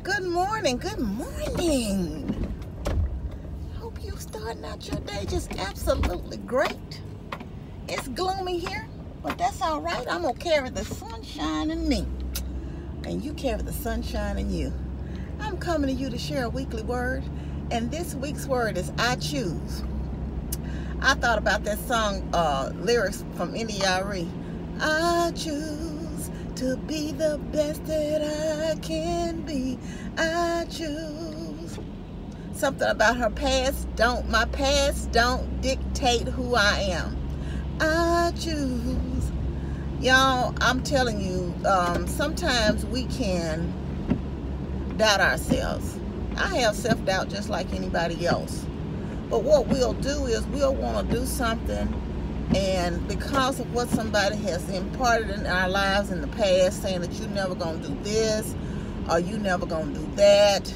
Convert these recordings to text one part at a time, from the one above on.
Good morning. Good morning. Hope you're starting out your day just absolutely great. It's gloomy here, but that's all right. I'm going to carry the sunshine in me, and you carry the sunshine in you. I'm coming to you to share a weekly word, and this week's word is I choose. I thought about that song lyrics from N.D.R.E. I choose to be the best that I can be. I choose. Something about her past my past don't dictate who I am. I choose. Y'all, I'm telling you, sometimes we can doubt ourselves. I have self-doubt just like anybody else. But what we'll do is we'll want to do something, and because of what somebody has imparted in our lives in the past, saying that you're never going to do this or you never going to do that,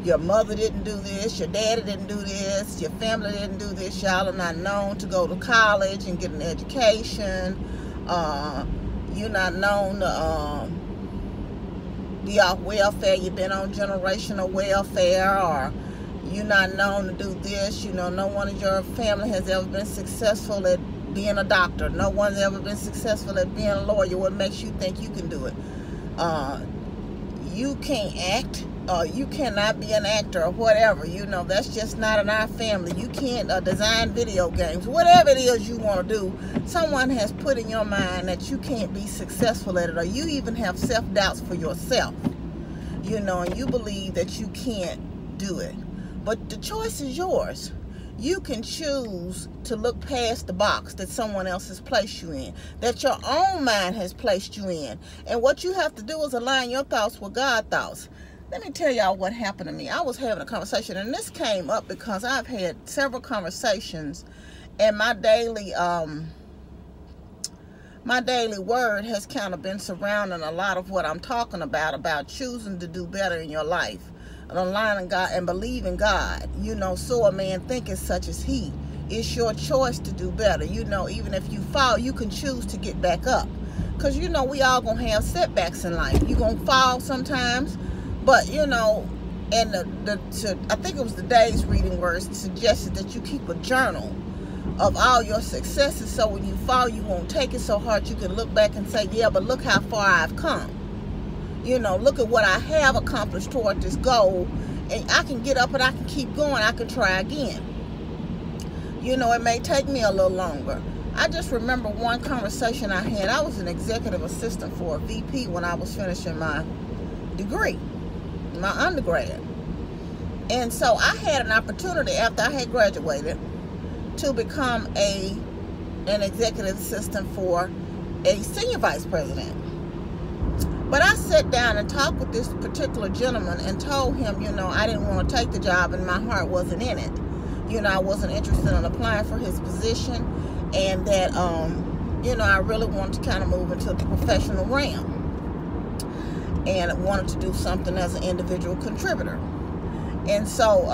your mother didn't do this, your daddy didn't do this, your family didn't do this, y'all are not known to go to college and get an education, you're not known to be off welfare, you've been on generational welfare, or you're not known to do this. You know, no one in your family has ever been successful at being a doctor. No one's ever been successful at being a lawyer. What makes you think you can do it? You can't act, or you cannot be an actor, or whatever. You know, that's just not in our family. You can't design video games. Whatever it is you want to do, someone has put in your mind that you can't be successful at it, or you even have self-doubts for yourself. You know, and you believe that you can't do it. But the choice is yours. You can choose to look past the box that someone else has placed you in, that your own mind has placed you in. And what you have to do is align your thoughts with God's thoughts. Let me tell y'all what happened to me. I was having a conversation, and this came up because I've had several conversations, and my daily word has kind of been surrounding a lot of what I'm talking about choosing to do better in your life. And aligning God and believing God. You know, so a man thinketh such as he. It's your choice to do better. You know, even if you fall, you can choose to get back up. Because, you know, we all going to have setbacks in life. You're going to fall sometimes. But, you know, and I think it was the day's reading words suggested that you keep a journal of all your successes. So when you fall, you won't take it so hard. You can look back and say, yeah, but look how far I've come. You know, look at what I have accomplished toward this goal, and I can get up and I can keep going. I can try again. You know, it may take me a little longer. I just remember one conversation I had. I was an executive assistant for a VP when I was finishing my degree, my undergrad. And so I had an opportunity after I had graduated to become an executive assistant for a senior vice president. But I sat down and talked with this particular gentleman and told him, you know, I didn't want to take the job and my heart wasn't in it. You know, I wasn't interested in applying for his position, and that, you know, I really wanted to kind of move into the professional realm and wanted to do something as an individual contributor. And so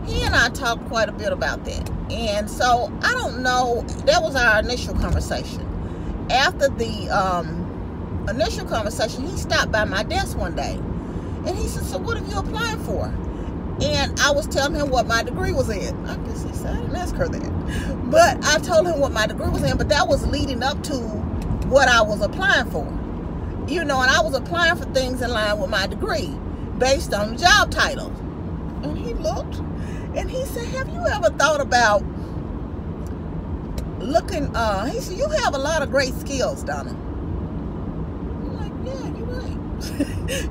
he and I talked quite a bit about that. And so I don't know, that was our initial conversation. After the initial conversation, he stopped by my desk one day and he said, so what are you applying for? And I was telling him what my degree was in. I guess he said I didn't ask her that, but I told him what my degree was in, but that was leading up to what I was applying for, you know. And I was applying for things in line with my degree based on the job title. And he looked and he said, have you ever thought about looking, he said, you have a lot of great skills, Donna.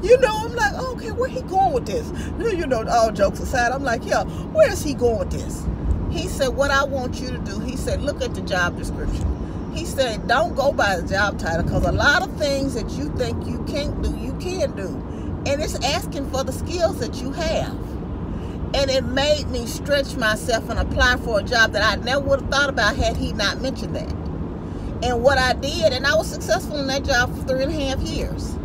You know, I'm like, oh, okay, where he going with this? You know, all jokes aside, I'm like, yeah, where is he going with this? He said, what I want you to do, he said, look at the job description. He said, don't go by the job title, because a lot of things that you think you can't do, you can do. And it's asking for the skills that you have. And it made me stretch myself and apply for a job that I never would have thought about had he not mentioned that. And what I did, and I was successful in that job for 3.5 years.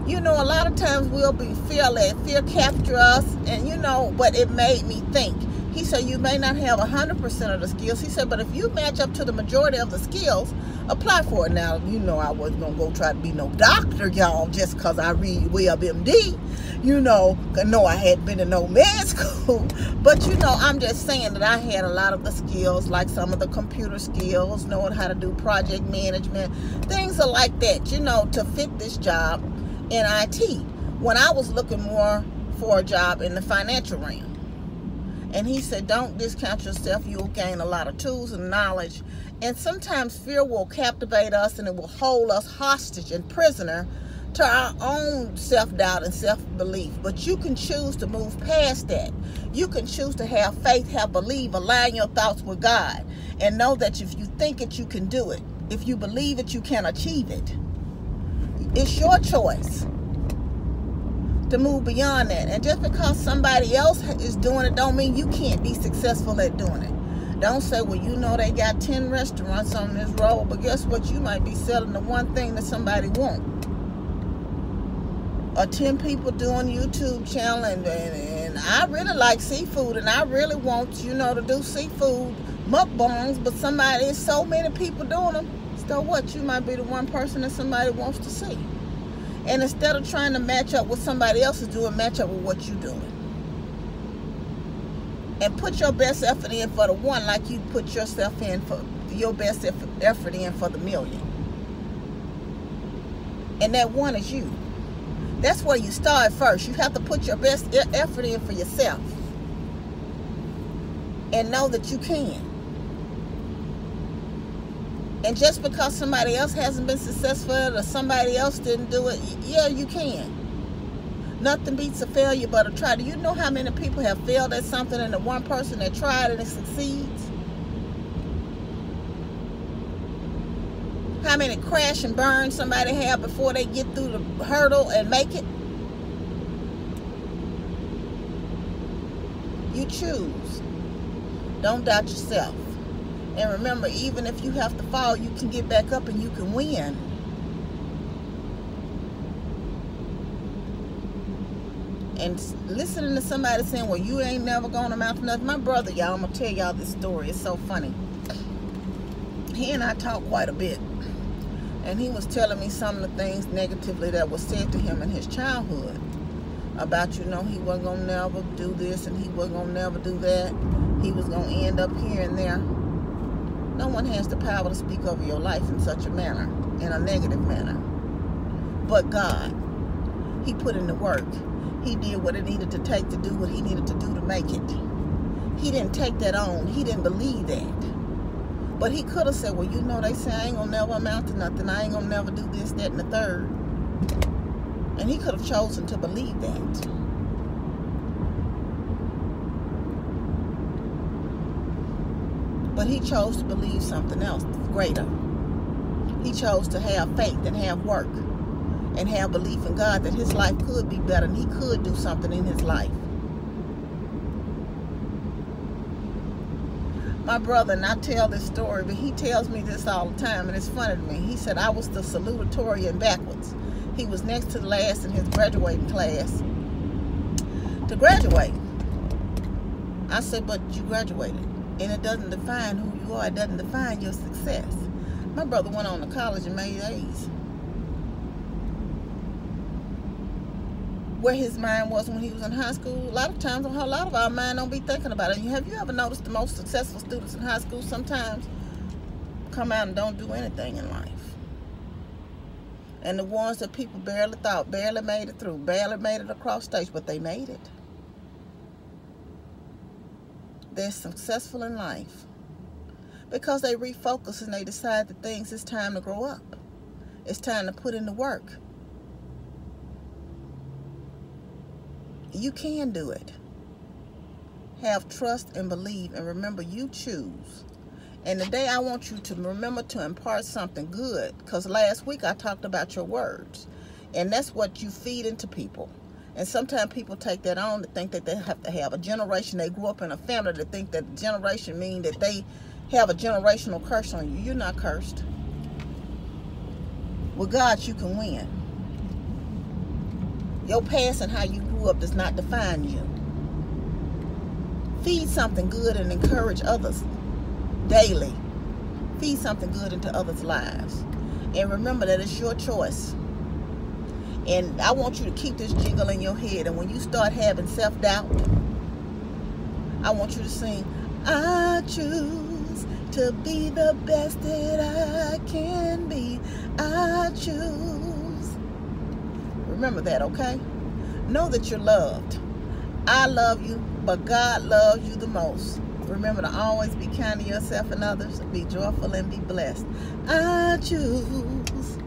You know, a lot of times we'll be fear-led, fear capture us, and you know, but it made me think. He said, you may not have 100% of the skills. He said, but if you match up to the majority of the skills, apply for it. Now, you know, I wasn't going to go try to be no doctor, y'all, just because I read WebMD. You know, no, I hadn't been in no med school. But, you know, I'm just saying that I had a lot of the skills, like some of the computer skills, knowing how to do project management, things are like that, you know, to fit this job in IT. When I was looking more for a job in the financial realm. And he said, don't discount yourself. You'll gain a lot of tools and knowledge. And sometimes fear will captivate us and it will hold us hostage and prisoner to our own self-doubt and self-belief. But you can choose to move past that. You can choose to have faith, have belief, align your thoughts with God. And know that if you think it, you can do it. If you believe it, you can achieve it. It's your choice to move beyond that. And just because somebody else is doing it don't mean you can't be successful at doing it. Don't say, well, you know, they got 10 restaurants on this road, but guess what? You might be selling the one thing that somebody wants. Or 10 people doing YouTube channel, and I really like seafood, and I really want, you know, to do seafood mukbangs, but somebody, so many people doing them. So what? You might be the one person that somebody wants to see. And instead of trying to match up what somebody else is doing, match up with what you're doing. And put your best effort in for the one like you put yourself in for your best effort in for the million. And that one is you. That's where you start first. You have to put your best effort in for yourself. And know that you can. And just because somebody else hasn't been successful or somebody else didn't do it, yeah, you can. Nothing beats a failure but a try. Do you know how many people have failed at something and the one person that tried and it succeeds? How many crash and burn somebody have before they get through the hurdle and make it? You choose. Don't doubt yourself. And remember, even if you have to fall, you can get back up and you can win. And listening to somebody saying, well, you ain't never going to amount to nothing. My brother, y'all, I'm going to tell y'all this story. It's so funny. He and I talk quite a bit. And he was telling me some of the things negatively that was said to him in his childhood. About, you know, he wasn't going to never do this and he wasn't going to never do that. He was going to end up here and there. No one has the power to speak over your life in such a manner, in a negative manner. But God, he put in the work. He did what it needed to take to do what he needed to do to make it. He didn't take that on. He didn't believe that. But he could have said, well, you know, they say I ain't going to never amount to nothing. I ain't going to never do this, that, and the third. And he could have chosen to believe that. But he chose to believe something else greater. He chose to have faith and have work and have belief in God that his life could be better and he could do something in his life. My brother, and I tell this story, but he tells me this all the time, and it's funny to me. He said I was the salutatorian backwards. He was next to the last in his graduating class to graduate. I said, but you graduated. And it doesn't define who you are. It doesn't define your success. My brother went on to college and made A's. Where his mind was when he was in high school, a lot of times, a lot of our mind don't be thinking about it. Have you ever noticed the most successful students in high school sometimes come out and don't do anything in life? And the ones that people barely thought, barely made it through, barely made it across stage, but they made it. They're successful in life because they refocus and they decide that things, it's time to grow up. It's time to put in the work. You can do it. Have trust and believe, and remember, you choose. And today I want you to remember to impart something good, because last week I talked about your words, and that's what you feed into people. And sometimes people take that on to think that they have to have a generation. They grew up in a family to think that generation means that they have a generational curse on you. You're not cursed. With God, you can win. Your past and how you grew up does not define you. Feed something good and encourage others daily. Feed something good into others' lives. And remember that it's your choice. And I want you to keep this jingle in your head. And when you start having self-doubt, I want you to sing, I choose to be the best that I can be. I choose. Remember that, okay? Know that you're loved. I love you, but God loves you the most. Remember to always be kind to yourself and others. Be joyful and be blessed. I choose.